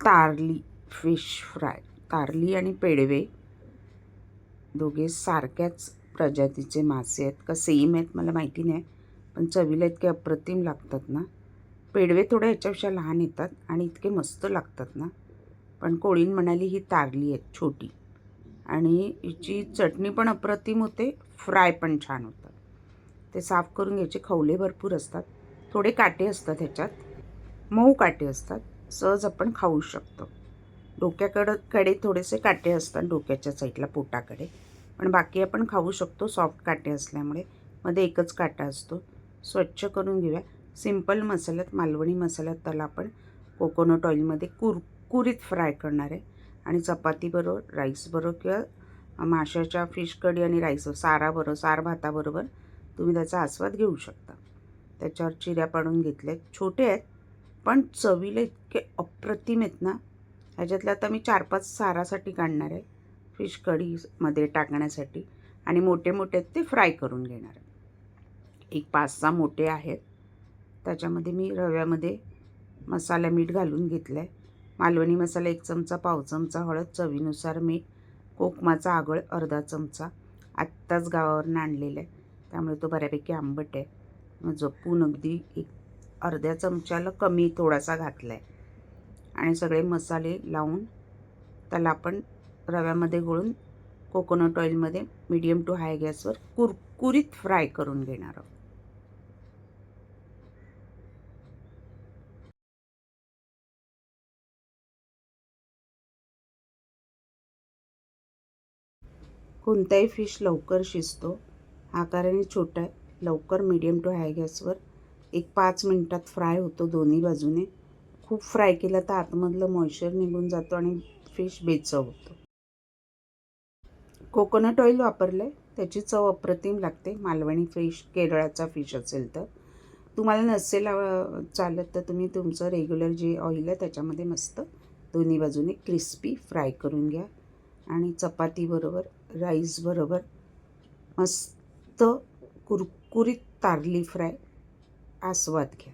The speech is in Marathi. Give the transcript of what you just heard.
तारली फिश फ्राय. तारली आणि पेडवे दोघे सारख्याच प्रजातीचे मासे आहेत का सेम आहेत मला माहिती नाही, पण चवीला इतके अप्रतिम लागतात ना. पेडवे थोडे ह्याच्यापेक्षा लहान येतात आणि इतके मस्त लागतात ना. पण कोळीन म्हणाली ही तारली आहेत छोटी, आणि हिची चटणी पण अप्रतिम होते, फ्राय पण छान होतात. ते साफ करून घ्यायचे. खवले भरपूर असतात, थोडे काटे असतात ह्याच्यात, मऊ काटे असतात. सहज आपण खाऊ शकतो. डोक्याकडे थोडेसे काटे असतात, डोक्याच्या साईडला पोटाकडे, पण बाकी आपण खाऊ शकतो सॉफ्ट काटे असल्यामुळे. मध्ये एकच काटा असतो. स्वच्छ करून घेऊया. सिंपल मसाल्यात, मालवणी मसाल्यात त्याला आपण कोकोनट ऑइलमध्ये कुरकुरीत फ्राय करणार आहे. आणि चपातीबरोबर, राईसबरोबर किंवा माशाच्या फिश कढी आणि राईस साराबरोबर, सार भाताबरोबर तुम्ही त्याचा आस्वाद घेऊ शकता. त्याच्यावर चिऱ्या पाडून घेतल्या. छोटे आहेत पण चवीला इतके अप्रतिम आहेत ना. ह्याच्यातलं आता मी 4-5 सारासाठी काढणार आहे, फिश कढीमध्ये टाकण्यासाठी, आणि मोठे मोठे आहेत ते फ्राय करून घेणार आहे. एक 5-6 मोठे आहेत. त्याच्यामध्ये मी रव्यामध्ये मसाला मीठ घालून घेतलं आहे. मालवणी मसाला 1 चमचा, पाव चमचा हळद, चवीनुसार मीठ, कोकमाचा आगळ अर्धा चमचा, आत्ताच गावावरून आणलेला आहे त्यामुळे तो बऱ्यापैकी आंबट आहे. मग जपून अगदी एक अर्ध्या चमच्याला कमी थोडासा घातला आहे. आणि सगळे मसाले लावून त्याला आपण रव्यामध्ये घोळून कोकोनट ऑइलमध्ये मीडियम टू हाय गॅसवर कुरकुरीत फ्राय करून घेणार आहोत. कोणताही फिश लवकर शिजतो, आकाराने छोटा आहे, लवकर मीडियम टू हाय गॅसवर 1-5 मिनटात फ्राय होतो दोन्ही बाजूने. खूप फ्राय केलं तर आतमधलं मॉइश्चर निघून जातो आणि फिश बेचव होतो. कोकोनट ऑइल वापरलं आहे, त्याची चव अप्रतिम लागते. मालवणी फिश, केरळाचा फिश असेल तर. तुम्हाला नसेल चालत तर तुम्ही तुमचं रेग्युलर जे ऑइल आहे त्याच्यामध्ये मस्त दोन्ही बाजूने क्रिस्पी फ्राय करून घ्या. आणि चपातीबरोबर, राईसबरोबर मस्त कुरकुरीत तारली फ्राय आस्वाद घ्या.